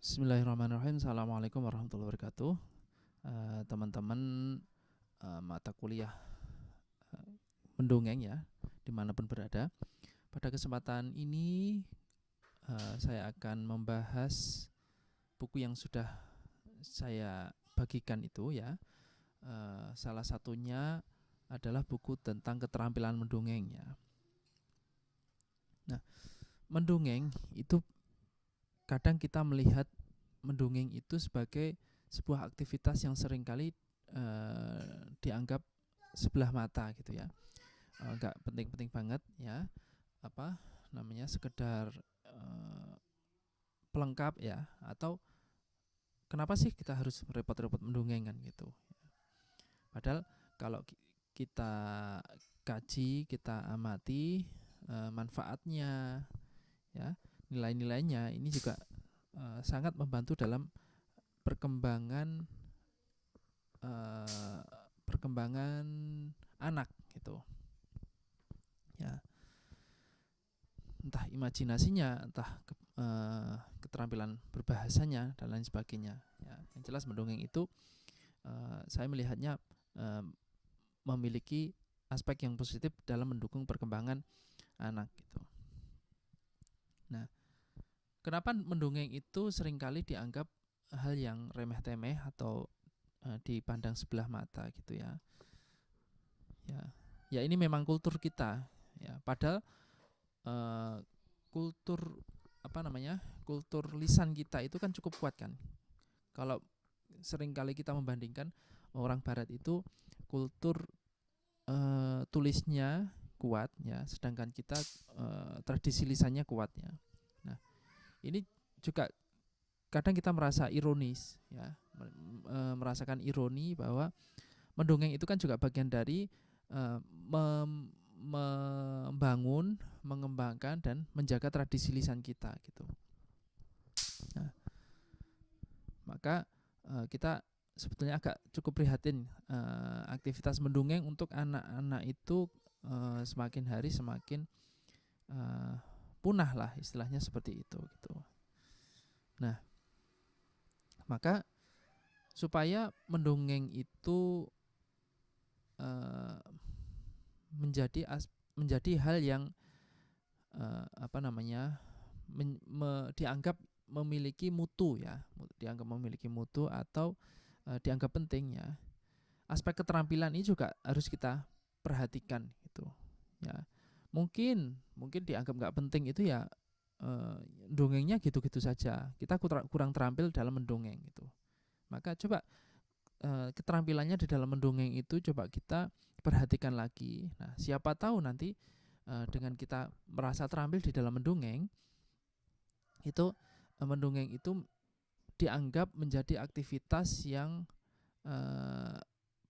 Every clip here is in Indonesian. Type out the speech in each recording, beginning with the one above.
Bismillahirrahmanirrahim. Assalamualaikum warahmatullahi wabarakatuh. Teman-teman, mata kuliah mendongeng ya, dimanapun berada. Pada kesempatan ini saya akan membahas buku yang sudah saya bagikan itu ya. Salah satunya adalah buku tentang keterampilan mendongeng ya. Nah, mendongeng itu kadang kita melihat mendongeng itu sebagai sebuah aktivitas yang seringkali dianggap sebelah mata gitu ya, nggak penting-penting banget ya, sekedar pelengkap ya, atau kenapa sih kita harus repot-repot mendongeng kan gitu. Padahal kalau kita kaji, kita amati manfaatnya ya, nilai-nilainya ini juga sangat membantu dalam perkembangan anak gitu ya, entah imajinasinya, entah keterampilan berbahasanya dan lain sebagainya ya. Yang jelas mendongeng itu saya melihatnya memiliki aspek yang positif dalam mendukung perkembangan anak gitu. Nah, kenapa mendongeng itu seringkali dianggap hal yang remeh-temeh atau dipandang sebelah mata gitu ya. Ya ini memang kultur kita ya. Padahal kultur lisan kita itu kan cukup kuat kan. Kalau seringkali kita membandingkan orang barat itu kultur tulisnya kuat ya, sedangkan kita tradisi lisannya kuat ya. Nah, ini juga kadang kita merasa ironis ya, merasakan ironi bahwa mendongeng itu kan juga bagian dari membangun, mengembangkan dan menjaga tradisi lisan kita gitu. Nah, maka kita sebetulnya agak cukup prihatin aktivitas mendongeng untuk anak-anak itu semakin hari semakin punah lah, istilahnya seperti itu gitu. Nah, maka supaya mendongeng itu menjadi hal yang dianggap memiliki mutu ya, atau dianggap penting ya. Aspek keterampilan ini juga harus kita perhatikan gitu ya. Mungkin dianggap nggak penting itu ya, dongengnya gitu-gitu saja, kita kurang terampil dalam mendongeng gitu. Maka coba keterampilannya di dalam mendongeng itu coba kita perhatikan lagi. Nah, siapa tahu nanti dengan kita merasa terampil di dalam mendongeng itu, mendongeng itu dianggap menjadi aktivitas yang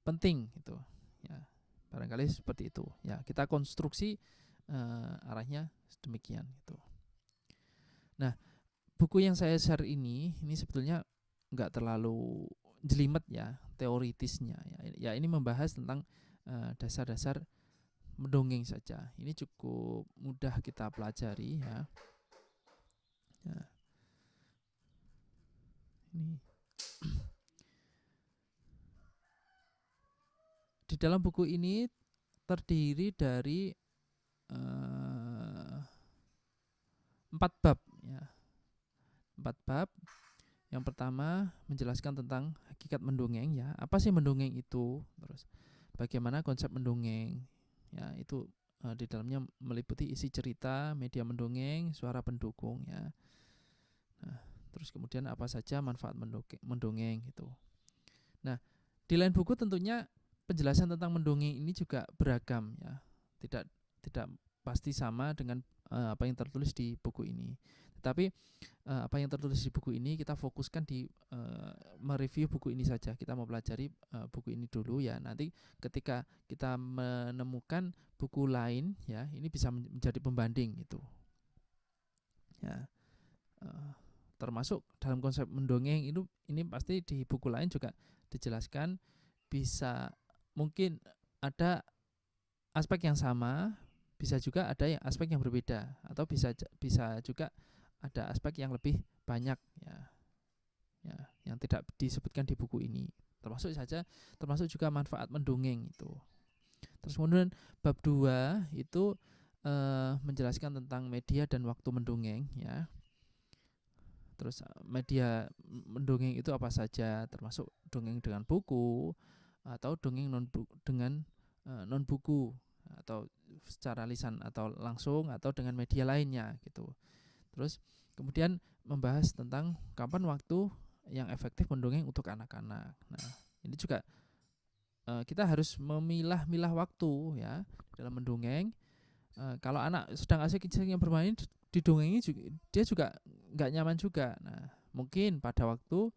penting gitu ya. Barangkali seperti itu ya, kita konstruksi arahnya demikian gitu. Nah, buku yang saya share ini sebetulnya nggak terlalu jelimet ya teoritisnya ya. Ini membahas tentang dasar-dasar mendongeng saja. Ini cukup mudah kita pelajari ya. Ini di dalam buku ini terdiri dari 4 bab ya. 4 bab. Yang pertama menjelaskan tentang hakikat mendongeng ya. Apa sih mendongeng itu? Terus bagaimana konsep mendongeng? Ya, itu di dalamnya meliputi isi cerita, media mendongeng, suara pendukung ya. Nah, terus kemudian apa saja manfaat mendongeng gitu. Nah, di lain buku tentunya penjelasan tentang mendongeng ini juga beragam ya. Tidak pasti sama dengan apa yang tertulis di buku ini. Tetapi apa yang tertulis di buku ini kita fokuskan di mereview buku ini saja. Kita mau pelajari buku ini dulu ya. Nanti ketika kita menemukan buku lain ya, ini bisa menjadi pembanding gitu. Ya. Termasuk dalam konsep mendongeng itu, ini pasti di buku lain juga dijelaskan, bisa mungkin ada aspek yang sama, bisa juga ada aspek yang berbeda, atau bisa juga ada aspek yang lebih banyak ya. ya, yang tidak disebutkan di buku ini. Termasuk juga manfaat mendongeng itu. Terus kemudian bab 2 itu menjelaskan tentang media dan waktu mendongeng, ya. Terus media mendongeng itu apa saja, termasuk dongeng dengan buku atau dongeng dengan non buku, atau secara lisan atau langsung, atau dengan media lainnya gitu. Terus kemudian membahas tentang kapan waktu yang efektif mendongeng untuk anak-anak. Nah, ini juga kita harus memilah-milah waktu, ya, dalam mendongeng. Kalau anak sedang asik-asiknya bermain, didongengi dia juga nggak nyaman juga. Nah, mungkin pada waktu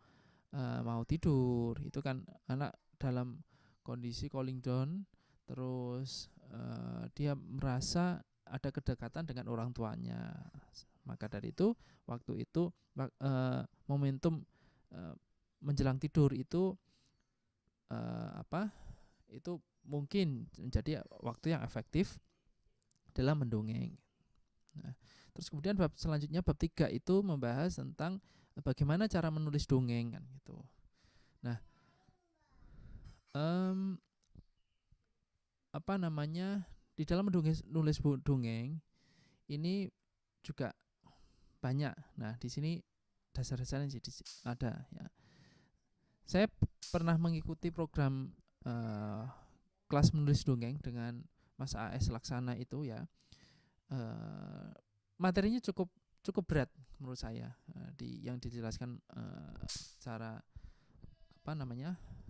mau tidur, itu kan anak dalam kondisi cooling down, terus dia merasa ada kedekatan dengan orang tuanya. Maka dari itu, waktu itu momentum menjelang tidur itu itu mungkin menjadi waktu yang efektif dalam mendongeng. Nah, terus kemudian bab selanjutnya, bab 3 itu membahas tentang bagaimana cara menulis dongeng kan gitu. Nah, di dalam menulis dongeng ini juga banyak. Nah, di sini dasar-dasarnya ada, ya. Saya pernah mengikuti program kelas menulis dongeng dengan Mas AS Laksana itu, ya. Materinya cukup berat menurut saya, yang dijelaskan secara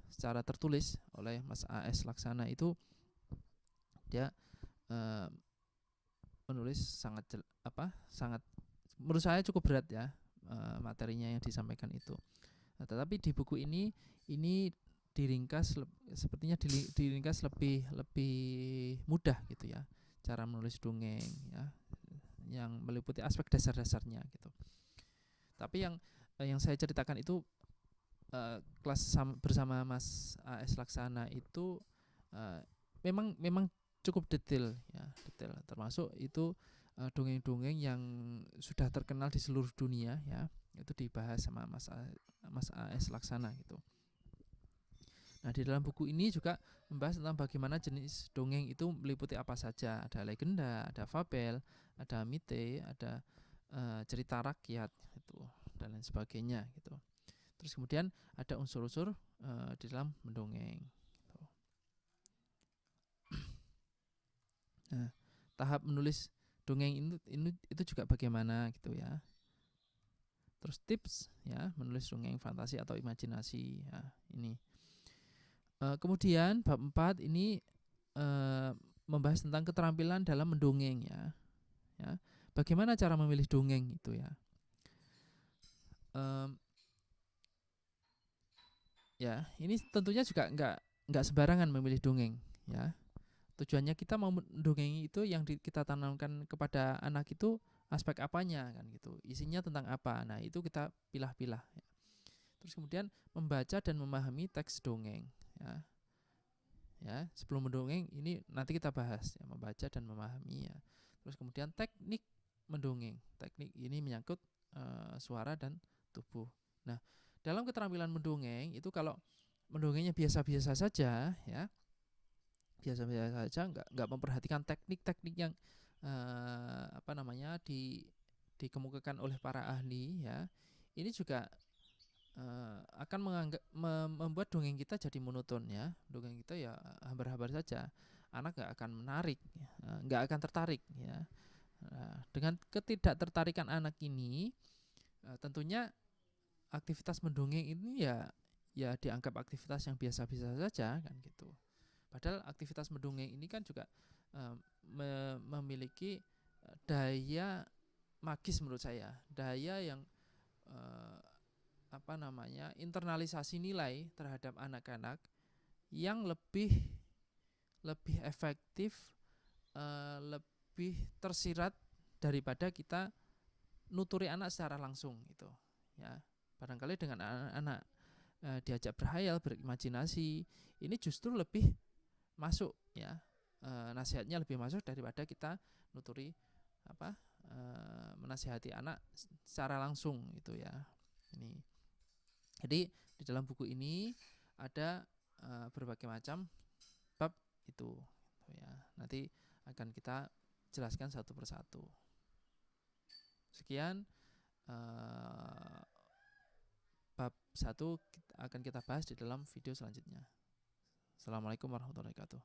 secara tertulis oleh Mas AS Laksana itu. Dia menulis sangat menurut saya cukup berat, ya, materinya yang disampaikan itu. Nah, tetapi di buku ini diringkas, sepertinya diringkas lebih mudah gitu, ya, cara menulis dongeng, ya, yang meliputi aspek dasar-dasarnya gitu. Tapi yang saya ceritakan itu kelas bersama Mas AS Laksana itu memang cukup detail, ya, termasuk itu dongeng-dongeng yang sudah terkenal di seluruh dunia, ya, itu dibahas sama Mas AS Laksana gitu. Nah, di dalam buku ini juga membahas tentang bagaimana jenis dongeng itu meliputi apa saja. Ada legenda, ada fabel, ada mite, ada cerita rakyat gitu, dan lain sebagainya gitu. Terus kemudian ada unsur-unsur di dalam mendongeng gitu. Nah, tahap menulis dongeng itu juga bagaimana gitu, ya. Terus tips, ya, menulis dongeng fantasi atau imajinasi, ya, ini. Kemudian bab 4 ini membahas tentang keterampilan dalam mendongeng, ya. Bagaimana cara memilih dongeng itu, ya. Ya, ini tentunya juga enggak sembarangan memilih dongeng, ya. Tujuannya kita mau mendongengi itu yang kita tanamkan kepada anak itu aspek apanya kan gitu. Isinya tentang apa. Nah, itu kita pilah-pilah, ya. Terus kemudian membaca dan memahami teks dongeng, ya. Ya, sebelum mendongeng ini nanti kita bahas, ya, membaca dan memahami, ya. Terus kemudian teknik mendongeng. Teknik ini menyangkut suara dan tubuh. Nah, dalam keterampilan mendongeng itu kalau mendongengnya biasa-biasa saja, ya, biasa-biasa saja, nggak memperhatikan teknik-teknik yang dikemukakan oleh para ahli, ya, ini juga akan membuat dongeng kita jadi monoton, ya. Dongeng kita ya hambar-hambar saja. Anak nggak akan menarik, nggak akan tertarik, ya. Nah, dengan ketidaktertarikan anak ini, tentunya aktivitas mendongeng ini ya dianggap aktivitas yang biasa-biasa saja kan gitu. Padahal aktivitas mendongeng ini kan juga memiliki daya magis menurut saya, daya yang internalisasi nilai terhadap anak-anak yang lebih efektif, lebih tersirat daripada kita nuturi anak secara langsung gitu, ya. Barangkali dengan anak diajak berhayal, berimajinasi, ini justru lebih masuk, ya, nasihatnya lebih masuk daripada kita nuturi menasihati anak secara langsung gitu, ya. Ini Jadi di dalam buku ini ada berbagai macam bab itu, ya. Nanti akan kita jelaskan satu persatu. Sekian bab 1 akan kita bahas di dalam video selanjutnya. Assalamualaikum warahmatullahi wabarakatuh.